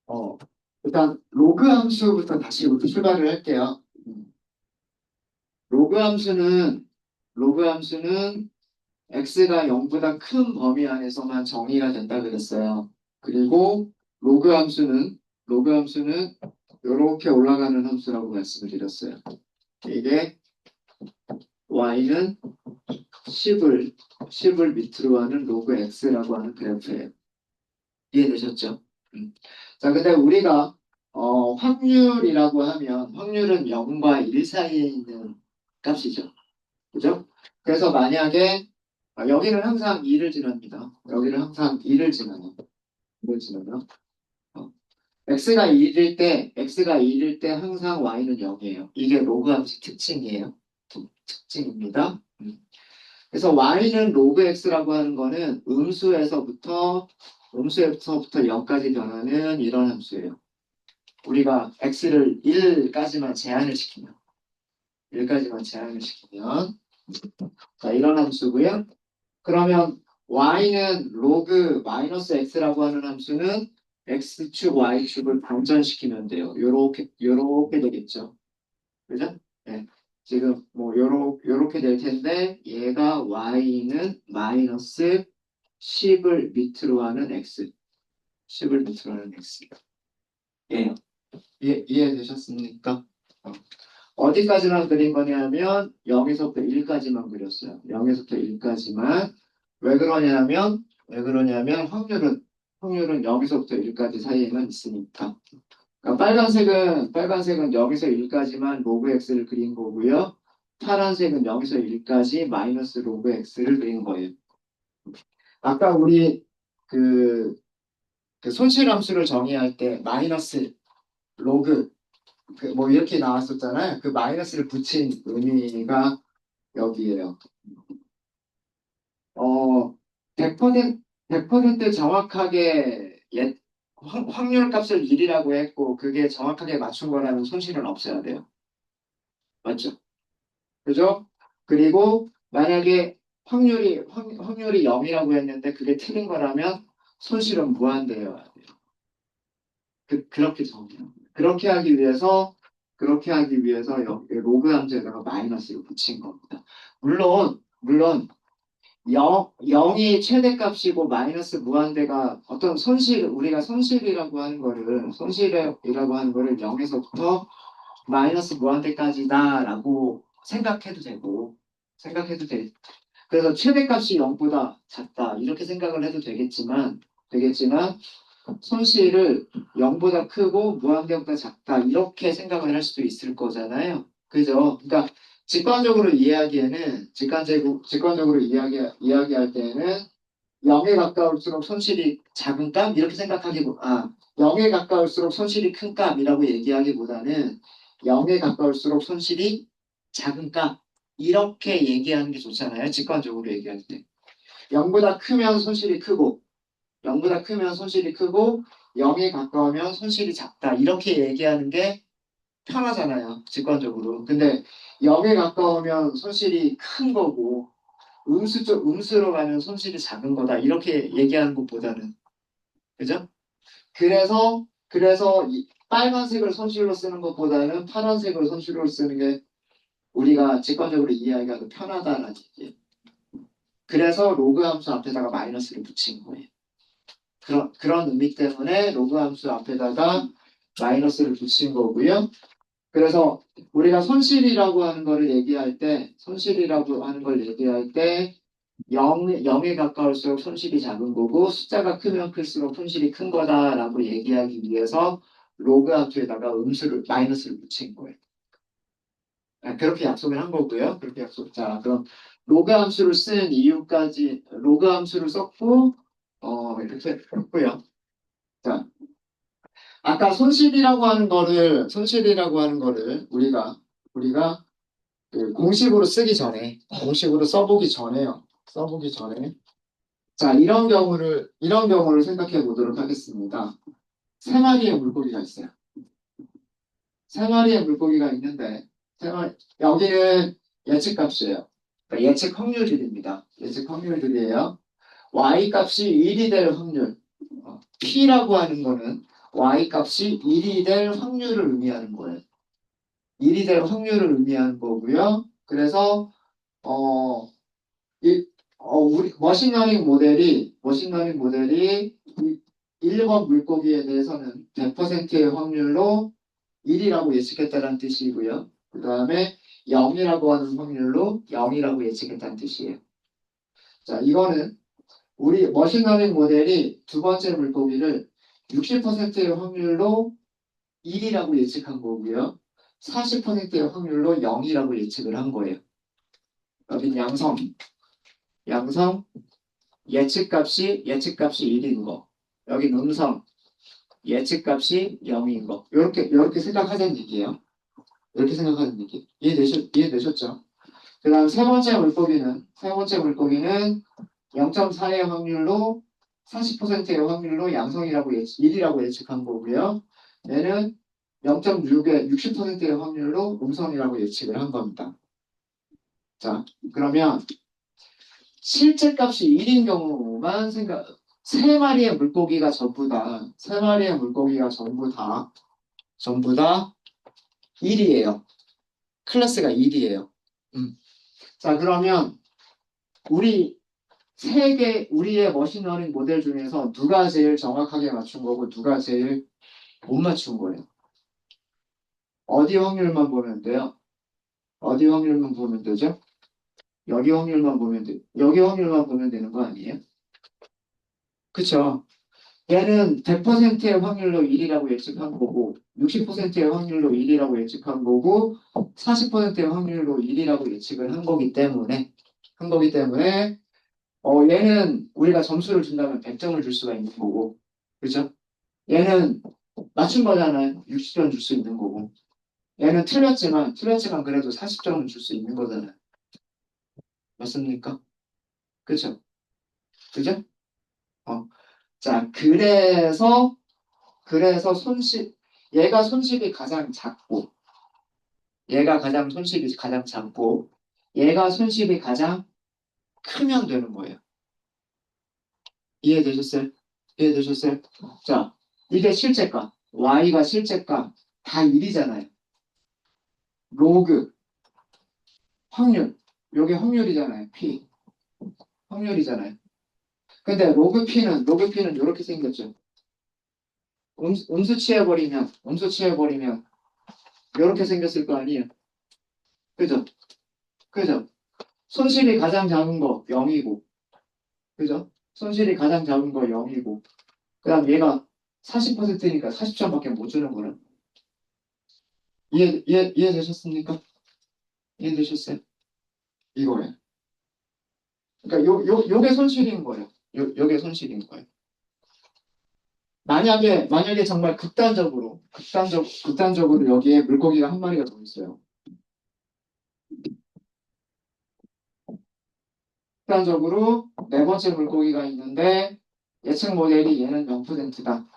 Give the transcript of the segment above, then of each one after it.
어, 일단 로그 함수부터 다시 우리 출발을 할게요. 로그 함수는 로그 함수는 x가 0보다 큰 범위 안에서만 정의가 된다 그랬어요. 그리고 로그 함수는 로그 함수는 이렇게 올라가는 함수라고 말씀을 드렸어요. 이게 y는 10을 밑으로 하는 로그 x라고 하는 그래프예요. 이해되셨죠? 자, 근데 우리가 확률이라고 하면 확률은 0과 1 사이에 있는 값이죠. 그죠? 그래서 만약에 여기는 항상 2를 지납니다. 여기는 항상 2를 지나요. 2를 지나요. 어, x가 1일 때 항상 y는 0이에요. 이게 로그 함수 특징이에요. 특징입니다. 그래서 y는 로그 x라고 하는 거는 음수에서부터 0까지 변하는 이런 함수예요. 우리가 x를 1까지만 제한을 시키면 1까지만 제한을 시키면 자 이런 함수고요. 그러면 y는 로그 마이너스 x라고 하는 함수는 x축 y축을 반전시키면 돼요. 요렇게 되겠죠. 그죠? 네. 지금 뭐 요렇게 될 텐데 얘가 y는 마이너스 10을 밑으로 하는 x 10을 밑으로 하는 x 예. 이해되셨습니까? 어디까지만 그린 거냐면 0에서부터 1까지만 그렸어요. 0에서부터 1까지만 왜 그러냐면 확률은 0에서부터 1까지 사이에만 있으니까. 그러니까 빨간색은 0에서 1까지만 로그 x를 그린 거고요. 파란색은 0에서 1까지 마이너스 로그 x를 그린 거예요. 아까 우리 그, 그 손실함수를 정의할 때 마이너스 로그 뭐 이렇게 나왔었잖아요. 그 마이너스를 붙인 의미가 여기에요. 어, 100% 정확하게 확률 값을 1이라고 했고 그게 정확하게 맞춘 거라면 손실은 없어야 돼요. 맞죠? 그죠? 그리고 만약에 확률이 0이라고 했는데 그게 틀린 거라면 손실은 무한대여야 돼요. 그렇게 정해요. 그렇게 하기 위해서 여기 로그 함수에다가 마이너스를 붙인 겁니다. 물론 0이 최대값이고 마이너스 무한대가 어떤 우리가 손실이라고 하는 거를 0에서부터 마이너스 무한대까지다라고 생각해도 돼. 그래서 최대값이 0보다 작다 이렇게 생각을 해도 되겠지만 손실을 0보다 크고 무한대보다 작다 이렇게 생각을 할 수도 있을 거잖아요. 그죠? 그러니까 직관적으로 이야기할 때는 0에 가까울수록 손실이 작은 값 이렇게 0에 가까울수록 손실이 큰 값이라고 얘기하기보다는 0에 가까울수록 손실이 작은 값 이렇게 얘기하는 게 좋잖아요. 직관적으로 얘기할 때. 0보다 크면 손실이 크고 0보다 크면 손실이 크고 0에 가까우면 손실이 작다. 이렇게 얘기하는 게 편하잖아요. 직관적으로. 근데 0에 가까우면 손실이 큰 거고 음수로 가면 손실이 작은 거다. 이렇게 얘기하는 것보다는. 그죠? 그래서 이 빨간색을 손실로 쓰는 것보다는 파란색을 손실로 쓰는 게 우리가 직관적으로 이해하기가 더 편하다는 얘기예요. 그래서 로그 함수 앞에다가 마이너스를 붙인 거예요. 그런 의미 때문에 로그 함수 앞에다가 마이너스를 붙인 거고요. 그래서 우리가 손실이라고 하는 걸 얘기할 때 0에 가까울수록 손실이 작은 거고 숫자가 크면 클수록 손실이 큰 거다라고 얘기하기 위해서 로그 함수에다가 마이너스를 붙인 거예요. 그렇게 약속을 한 거고요. 그렇게 자, 그럼 로그 함수를 썼고 이렇게 했고요. 자, 아까 손실이라고 하는 거를 우리가 그 공식으로 써보기 전에 자 이런 경우를 생각해 보도록 하겠습니다. 세 마리의 물고기가 있어요. 세 마리의 물고기가 있는데 여기는 예측값이에요. 그러니까 예측 확률들입니다. 예측 확률들이에요. y 값이 1이 될 확률. P라고 하는 거는 Y 값이 1이 될 확률을 의미하는 거예요. 1이 될 확률을 의미하는 거고요. 그래서 어, 우리 머신러닝 모델이 1번 물고기에 대해서는 100%의 확률로 1이라고 예측했다는 뜻이고요. 그 다음에 0이라고 하는 확률로 0이라고 예측했다는 뜻이에요. 자, 이거는 우리 머신러닝 모델이 두 번째 물고기를 60%의 확률로 1이라고 예측한 거고요. 40%의 확률로 0이라고 예측을 한 거예요. 여긴 양성, 예측값이 1인 거. 여긴 예측값이 0인 거. 이렇게 생각하자는 얘기예요. 이렇게 생각하는 얘기. 이해되셨죠? 그 다음 세 번째 물고기는 0.4의 확률로 40%의 확률로 양성이라고 1이라고 예측한 거고요. 얘는 0.6의 60%의 확률로 음성이라고 예측을 한 겁니다. 자, 그러면 실제 값이 1인 경우만 세 마리의 물고기가 전부 다 1이에요. 클래스가 1이에요. 자, 그러면 우리의 머신러닝 모델 중에서 누가 제일 정확하게 맞춘 거고 누가 제일 못 맞춘 거예요. 어디 확률만 보면 돼요? 어디 확률만 보면 되죠? 여기 확률만 보면 되는 거 아니에요? 그쵸? 얘는 100%의 확률로 1이라고 예측한 거고 60%의 확률로 1이라고 예측한 거고 40%의 확률로 1이라고 예측을 한 거기 때문에 얘는 우리가 점수를 준다면 100점을 줄 수가 있는 거고 그죠? 얘는 맞춘 거잖아요. 60점 줄 수 있는 거고 얘는 틀렸지만 그래도 40점은 줄 수 있는 거잖아요. 맞습니까? 그죠? 그죠? 어. 자, 그래서 손실이 가장 작고, 얘가 손실이 가장 크면 되는 거예요. 이해되셨어요? 이해되셨어요? 자, 이게 실제값, y가 실제값 다 1이잖아요. 로그, 확률, 요게 확률이잖아요. p, 확률이잖아요. 근데 로그 p는 이렇게 생겼죠. 음수 취해버리면 이렇게 생겼을 거 아니에요. 그죠? 그죠? 손실이 가장 작은 거 0이고, 그죠? 손실이 가장 작은 거 0이고, 그 다음 얘가 40%니까 40점밖에 못 주는 거는. 이해되셨습니까? 이해되셨어요? 이거예요. 그러니까 요게 손실인 거예요. 요게 손실인 거예요. 만약에 정말 극단적으로 여기에 물고기가 한 마리가 더 있어요. 극단적으로 네 번째 물고기가 있는데 예측 모델이 얘는 0%다.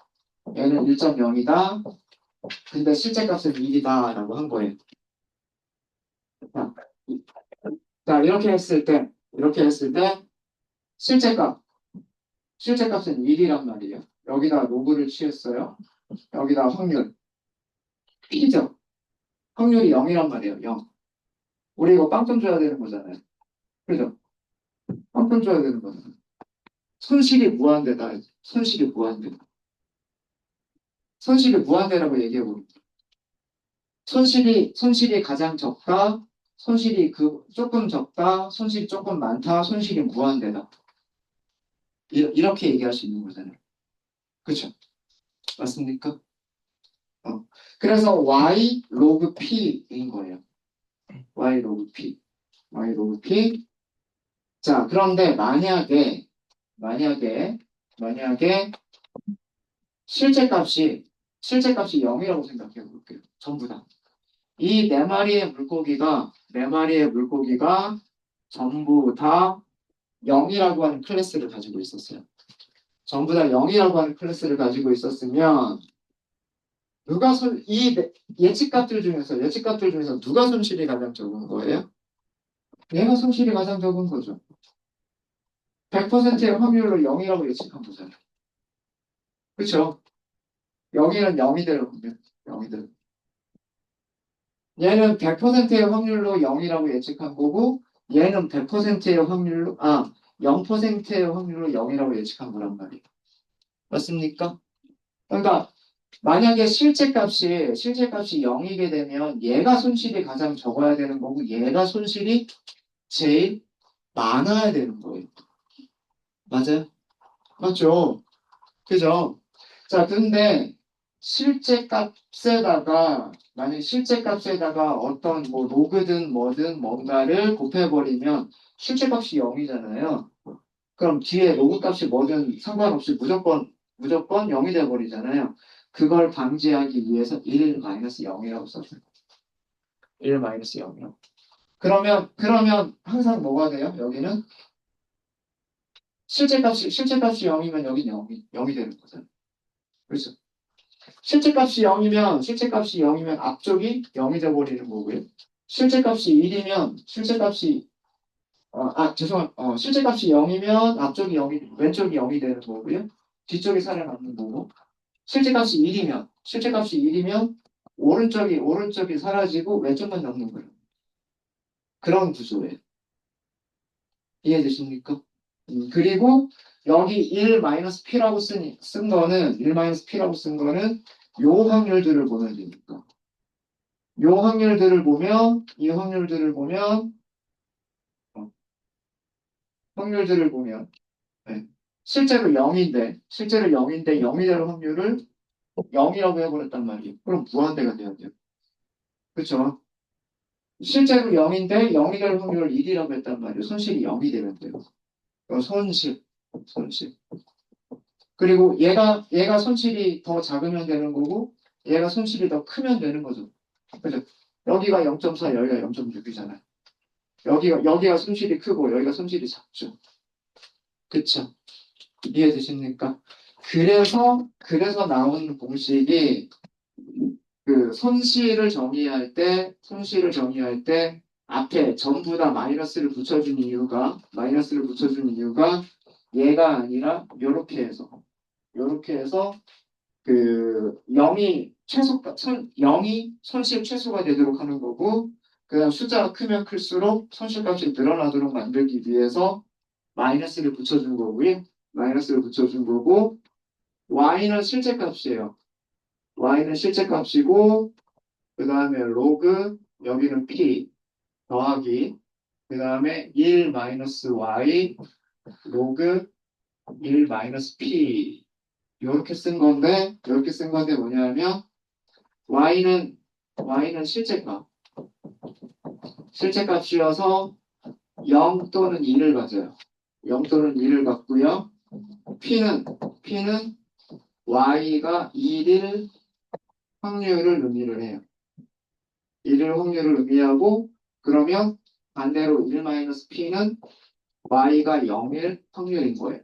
얘는 1.0이다. 근데 실제 값은 1이다 라고 한 거예요. 자, 자, 이렇게 했을 때 실제값, 실제값은 1이란 말이에요. 여기다 로그를 취했어요. 여기다 확률, P죠. 확률이 0이란 말이에요. 0. 우리 이거 빵점 줘야 되는 거잖아요. 그죠? 빵점 줘야 되는 거잖아요. 손실이 무한대다. 손실이 무한대라고 얘기해보면 손실이 가장 적다. 손실이 조금 적다. 손실이 조금 많다. 손실이 무한대다. 이렇게 얘기할 수 있는 거잖아요. 그쵸? 맞습니까? 어. 그래서 y 로그 p인 거예요. y 로그 p. y 로그 p. 자, 그런데 만약에 실제값이 0이라고 생각해 볼게요. 전부 다. 이 네 마리의 물고기가 전부 다 0이라고 하는 클래스를 가지고 있었어요. 전부 다 0이라고 하는 클래스를 가지고 있었으면 예측값들 중에서 누가 손실이 가장 적은 거예요? 얘가 손실이 가장 적은 거죠. 100%의 확률로 0이라고 예측한 거잖아요. 그쵸? 여기는 0이 될 확률. 0이 될. 얘는 100%의 확률로 0이라고 예측한 거고, 얘는 100%의 확률로, 0%의 확률로 0이라고 예측한 거란 말이에요. 맞습니까? 그러니까, 만약에 실제 값이 0이게 되면 얘가 손실이 가장 적어야 되는 거고, 얘가 손실이 제일 많아야 되는 거예요. 맞아요? 맞죠? 그죠? 자, 근데 만약 실제 값에다가 어떤 뭐 로그든 뭐든 뭔가를 곱해버리면 실제 값이 0이잖아요. 그럼 뒤에 로그 값이 뭐든 상관없이 무조건 0이 돼버리잖아요. 그걸 방지하기 위해서 1-0이라고 썼어요. 1-0이라고. 그러면 항상 뭐가 돼요? 여기는 실제 값이 0이면 여기 0이 되는 거잖아요. 그렇죠? 실제 값이 0이면 앞쪽이 0이 돼버리는 거고요. 실제 값이 0이면 왼쪽이 0이 되는 거고요. 뒤쪽이 살아남는 거고. 실제 값이 1이면 오른쪽이 사라지고 왼쪽만 남는 거예요. 그런 구조예요. 이해되십니까? 그리고 여기 1-P라고 쓴 거는, 1-P라고 쓴 거는 요 확률들을 보면 되니까. 이 어, 확률들을 보면, 네. 실제로 0인데 0이 될 확률을 0이라고 해버렸단 말이에요. 그럼 무한대가 돼야 돼요. 그쵸? 실제로 0인데 0이 될 확률을 1이라고 했단 말이에요. 손실이 0이 되면 돼요. 손실. 그리고 얘가 손실이 더 작으면 되는 거고, 얘가 손실이 더 크면 되는 거죠. 그죠? 여기가 0.4, 여기가 0.6이잖아요. 여기가 손실이 크고, 여기가 손실이 작죠. 그쵸? 이해되십니까? 그래서 나온 공식이 그 손실을 정의할 때 앞에 전부 다 마이너스를 붙여준 이유가 얘가 아니라 요렇게 해서 그 0이 손실 최소가 되도록 하는 거고, 그다음 숫자가 크면 클수록 손실값이 늘어나도록 만들기 위해서 마이너스를 붙여준 거고요. 마이너스를 붙여준 거고, y는 실제값이에요. y는 실제값이고, 그 다음에 로그, 여기는 p 더하기, 그 다음에 1-y 로그 1-p 이렇게 쓴 건데 뭐냐면 y는 실제값이어서 0 또는 2를 가져요. 0 또는 2를 갖고요. p는 y가 1일 확률을 의미를 해요. 1일 확률을 의미하고, 그러면 반대로 1-p는 y가 0일 확률인 거예요.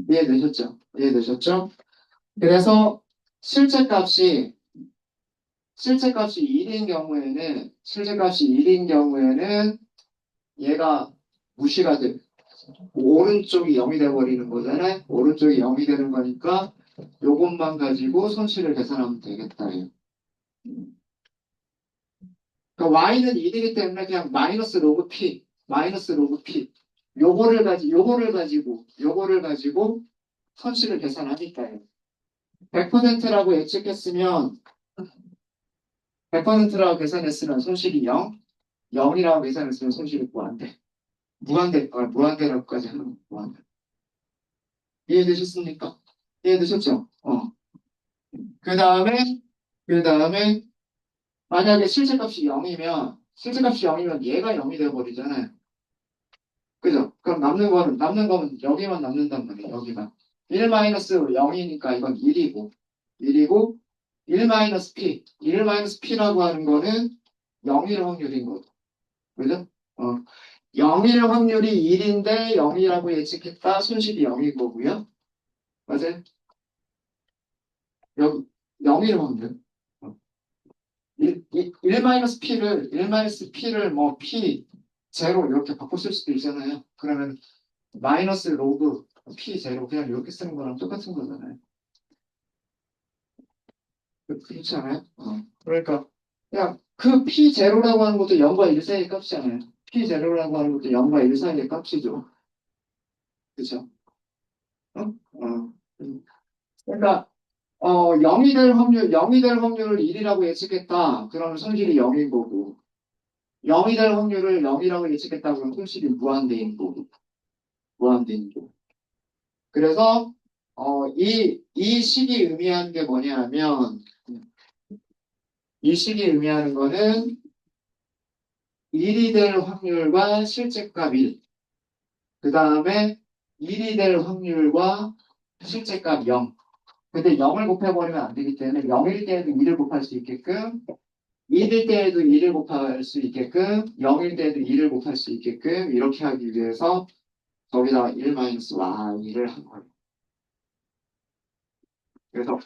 이해되셨죠? 그래서 실제값이 1인 경우에는 얘가 무시가 돼. 오른쪽이 0이 돼버리는 거잖아요. 오른쪽이 0이 되는 거니까 요것만 가지고 손실을 계산하면 되겠다. 그러니까 y는 1이기 때문에 그냥 마이너스 로그 p 요거를 가지고 손실을 계산하니까요. 100%라고 예측했으면 100%라고 계산했으면 손실이 0, 0이라고 계산했으면 손실이 무한대. 무한대라고까지 하는 거 무한대. 이해되셨습니까? 이해되셨죠? 그 다음에 만약에 실제값이 0이면 얘가 0이 되어버리잖아요. 그죠? 그럼 남는 거는 여기만 남는단 말이에요. 여기만. 1-0이니까 이건 1이고 1-p. 1-p라고 하는 거는 0일 확률인 거죠. 그죠? 0일 확률이 1인데 0이라고 예측했다. 손실이 0일 거고요. 맞아요? 여기 0일 확률. 1-p를 뭐 p 제로 이렇게 바꿔 쓸 수도 있잖아요. 그러면 마이너스 로그 P0 그냥 이렇게 쓰는 거랑 똑같은 거잖아요. 그렇지 않아요? 그러니까 그냥 그 P0라고 하는 것도 0과 1 사이의 값이잖아요. P0라고 하는 것도 0과 1 사이의 값이죠. 그죠? 어? 그러니까 0이 될 확률을 1이라고 예측했다. 그러면 손실이 0인 거고 0이 될 확률을 0이라고 예측했다. 그러면 손실이 무한대인 거고 무한대인 거고. 그래서 이 식이 의미하는 게 뭐냐면 이 식이 의미하는 거는 1이 될 확률과 실제값 1, 그 다음에 1이 될 확률과 실제값 0. 근데 0을 곱해버리면 안 되기 때문에 0일 때에도 2를 곱할 수 있게끔 1일 때에도 2를 곱할 수 있게끔 0일 때에도 2를 곱할 수 있게끔 이렇게 하기 위해서 거기다가 1-y2를 한 거예요. 그래서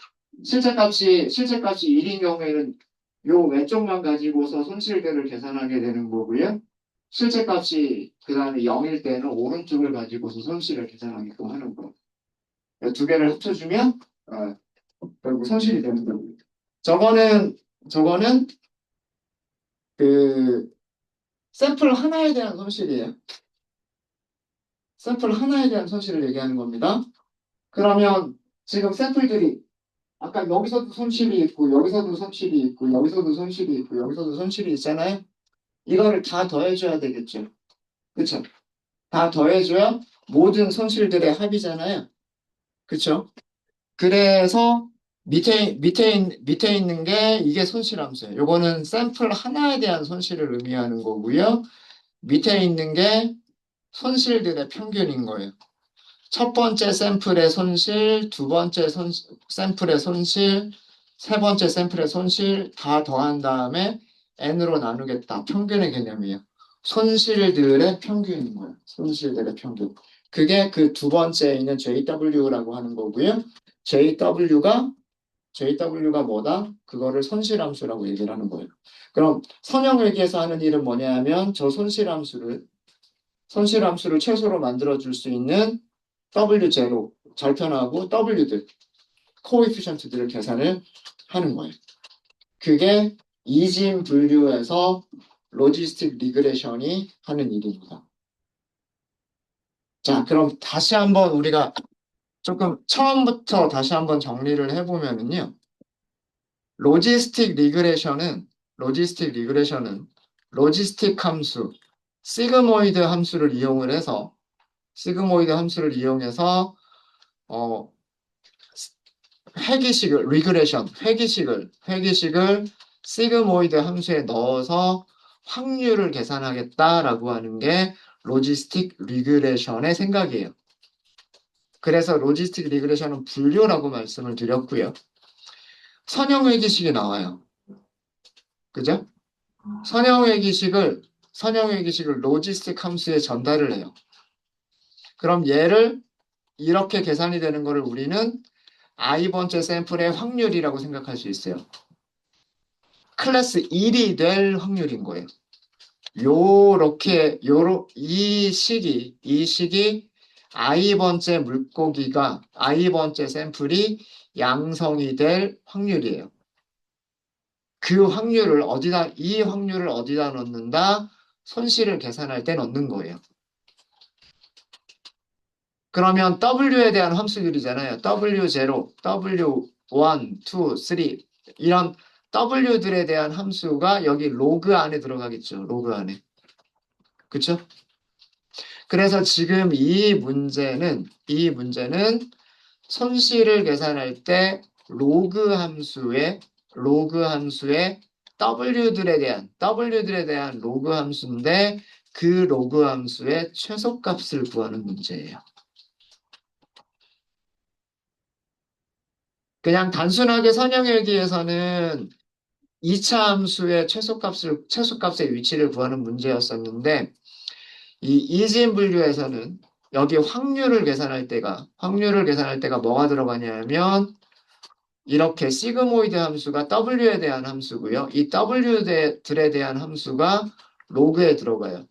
실제값이 1인 경우에는 요 왼쪽만 가지고서 손실들을 계산하게 되는 거고요. 실제값이 그 다음에 0일 때는 오른쪽을 가지고서 손실을 계산하게끔 하는 거예요. 두 개를 합쳐주면 결국 손실이 되는 거고요. 저거는 그 샘플 하나에 대한 손실이에요. 샘플 하나에 대한 손실을 얘기하는 겁니다. 그러면 지금 샘플들이 아까 여기서도 손실이 있고 여기서도 손실이 있고 여기서도 손실이 있고 여기서도 손실이 있잖아요. 이거를 다 더해줘야 되겠죠. 그쵸? 다 더해줘야 모든 손실들의 합이잖아요. 그쵸? 그래서 밑에 있는 게 이게 손실함수예요. 요거는 샘플 하나에 대한 손실을 의미하는 거고요. 밑에 있는 게 손실들의 평균인 거예요. 첫 번째 샘플의 손실, 두 번째 샘플의 손실, 세 번째 샘플의 손실 다 더한 다음에 n으로 나누겠다. 평균의 개념이에요. 손실들의 평균인 거예요. 손실들의 평균. 그게 그 두 번째에 있는 JW라고 하는 거고요. JW가 뭐다? 그거를 손실함수라고 얘기를 하는 거예요. 그럼 선형회계에서 하는 일은 뭐냐면 저 손실함수를 최소로 만들어줄 수 있는 W0, 절편하고 W들, 코에피션트들을 계산을 하는 거예요. 그게 이진 분류에서 로지스틱 리그레션이 하는 일입니다. 자, 그럼 다시 한번 우리가 조금 처음부터 다시 한번 정리를 해보면은요. 로지스틱 리그레션은 로지스틱 함수, 시그모이드 함수를 이용해서 어, 회기식을 시그모이드 함수에 넣어서 확률을 계산하겠다라고 하는 게 로지스틱 리그레션의 생각이에요. 그래서 로지스틱 리그레션은 분류라고 말씀을 드렸고요. 선형회기식이 나와요. 그죠? 선형회기식을 로지스틱 함수에 전달을 해요. 그럼 얘를 이렇게 계산이 되는 거를 우리는 i번째 샘플의 확률이라고 생각할 수 있어요. 클래스 1이 될 확률인 거예요. 이 식이 i번째 샘플이 양성이 될 확률이에요. 이 확률을 어디다 넣는다? 손실을 계산할 때 넣는 거예요. 그러면 W에 대한 함수들이잖아요. W0, W1, 2, 3 이런 W들에 대한 함수가 여기 로그 안에 들어가겠죠. 로그 안에. 그쵸? 그래서 지금 이 문제는 손실을 계산할 때 로그 함수의 W들에 대한 로그 함수인데 그 로그 함수의 최소값을 구하는 문제예요. 그냥 단순하게 선형일기에서는 2차 함수의 최소값의 위치를 구하는 문제였었는데, 이 이진 분류에서는 여기 확률을 계산할 때가 뭐가 들어가냐면, 이렇게 시그모이드 함수가 W에 대한 함수고요. 이 W들에 대한 함수가 로그에 들어가요.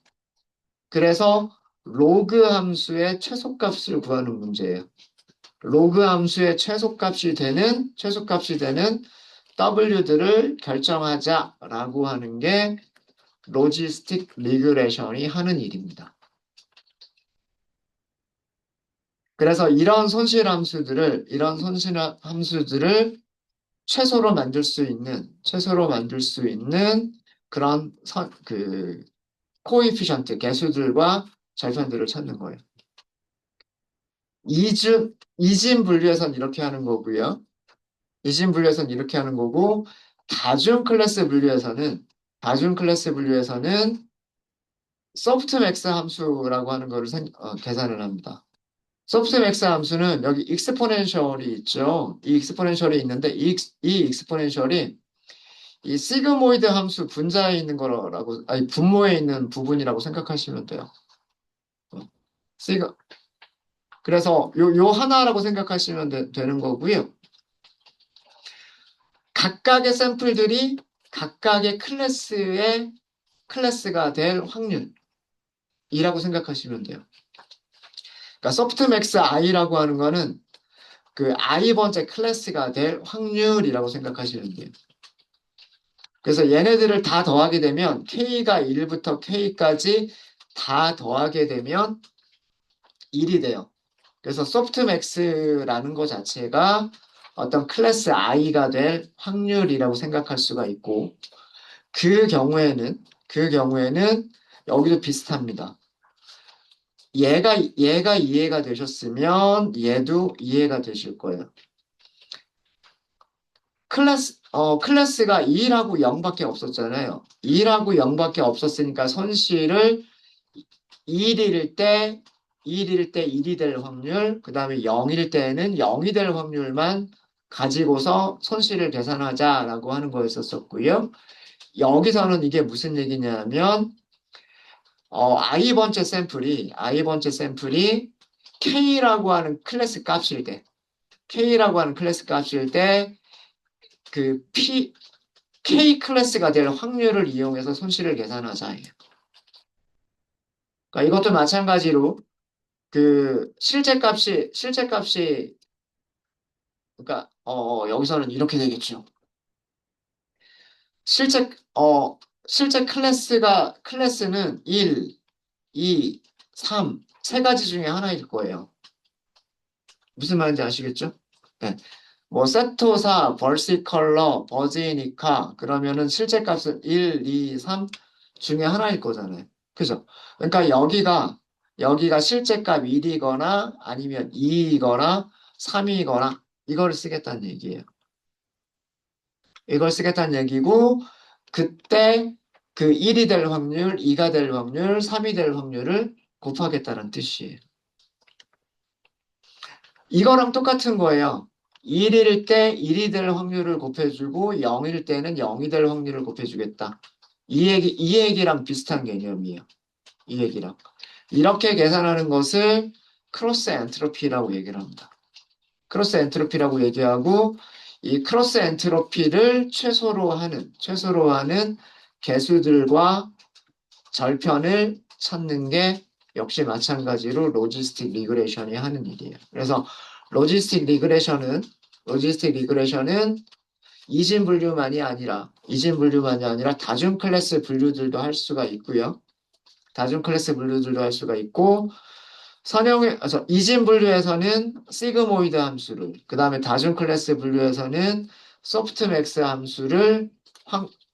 그래서 로그 함수의 최소값을 구하는 문제예요. 로그 함수의 최소값이 되는 W들을 결정하자라고 하는 게 로지스틱 리그레션이 하는 일입니다. 그래서 이런 손실 함수들을 최소로 만들 수 있는 그런 코에피션트 개수들과 절편들을 찾는 거예요. 이진 분류에선 이렇게 하는 거고요. 이진 분류에선 이렇게 하는 거고 다중 클래스 분류에서는 소프트맥스 함수라고 하는 거를 계산을 합니다. 소프트맥스 함수는 여기 익스포넨셜이 있죠. 이 익스포넨셜이 있는데 이 익스포넨셜이 이 시그모이드 함수 분자에 있는 거라고 아니 분모에 있는 부분이라고 생각하시면 돼요. 시그 그래서 요 하나라고 생각하시면 되는 거고요. 각각의 샘플들이 각각의 클래스가 될 확률이라고 생각하시면 돼요. 그러니까 소프트맥스 i라고 하는 거는 그 i번째 클래스가 될 확률이라고 생각하시면 돼요. 그래서 얘네들을 다 더하게 되면 k가 1부터 k까지 다 더하게 되면 1이 돼요. 그래서 소프트맥스라는 것 자체가 어떤 클래스 i가 될 확률이라고 생각할 수가 있고 그 경우에는 여기도 비슷합니다. 얘가 이해가 되셨으면 얘도 이해가 되실 거예요. 클래스가 2하고 0밖에 없었잖아요. 2하고 0밖에 없었으니까 손실을 1일 때 1이 될 확률, 그 다음에 0일 때는 0이 될 확률만 가지고서 손실을 계산하자라고 하는 거였었고요. 여기서는 이게 무슨 얘기냐면 i번째 샘플이 K라고 하는 클래스 값일 때 그 K 클래스가 될 확률을 이용해서 손실을 계산하자. 그러니까 이것도 마찬가지로 그 실제 값이 그러니까 여기서는 이렇게 되겠죠. 실제 실제 클래스는 1, 2, 3, 세 가지 중에 하나일 거예요. 무슨 말인지 아시겠죠? 네. 뭐 세토사, 벌시컬러, 버지니카 그러면은 실제 값은 1, 2, 3 중에 하나일 거잖아요. 그죠? 그러니까 여기가 실제 값 1이거나 아니면 2이거나 3이거나 이거를 쓰겠다는 얘기예요. 이걸 쓰겠다는 얘기고 그때 그 1이 될 확률, 2가 될 확률, 3이 될 확률을 곱하겠다는 뜻이에요. 이거랑 똑같은 거예요. 1일 때 1이 될 확률을 곱해주고 0일 때는 0이 될 확률을 곱해주겠다. 이 얘기랑 비슷한 개념이에요. 이 얘기랑. 이렇게 계산하는 것을 크로스 엔트로피라고 얘기를 합니다. 크로스 엔트로피라고 얘기하고 이 크로스 엔트로피를 최소로 하는 개수들과 절편을 찾는 게 역시 마찬가지로 로지스틱 리그레션이 하는 일이에요. 그래서 로지스틱 리그레션은 이진 분류만이 아니라 다중 클래스 분류들도 할 수가 있고요. 다중 클래스 분류들도 할 수가 있고 이진 분류에서는 시그모이드 함수를, 그 다음에 다중 클래스 분류에서는 소프트맥스 함수를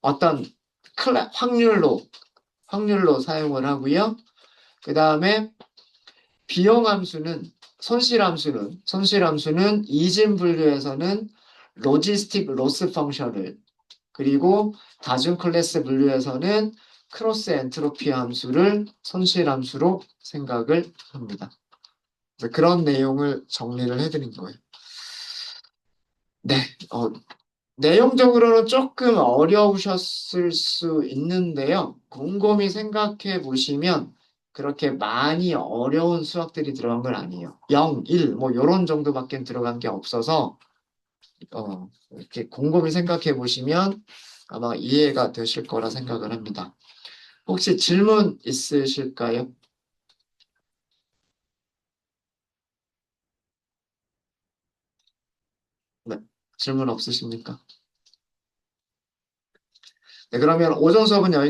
어떤 확률로 사용을 하고요. 그 다음에 비용 함수는 손실함수는 이진 분류에서는 로지스틱 로스 펑션을, 그리고 다중 클래스 분류에서는 크로스 엔트로피 함수를 손실함수로 생각을 합니다. 그런 내용을 정리를 해드린 거예요. 네, 내용적으로는 조금 어려우셨을 수 있는데요. 곰곰이 생각해 보시면 그렇게 많이 어려운 수학들이 들어간 건 아니에요. 0, 1, 뭐 요런 정도밖에 들어간 게 없어서 이렇게 곰곰이 생각해 보시면 아마 이해가 되실 거라 생각을 합니다. 혹시 질문 있으실까요? 질문 없으십니까? 네, 그러면 오전 수업은 여기까지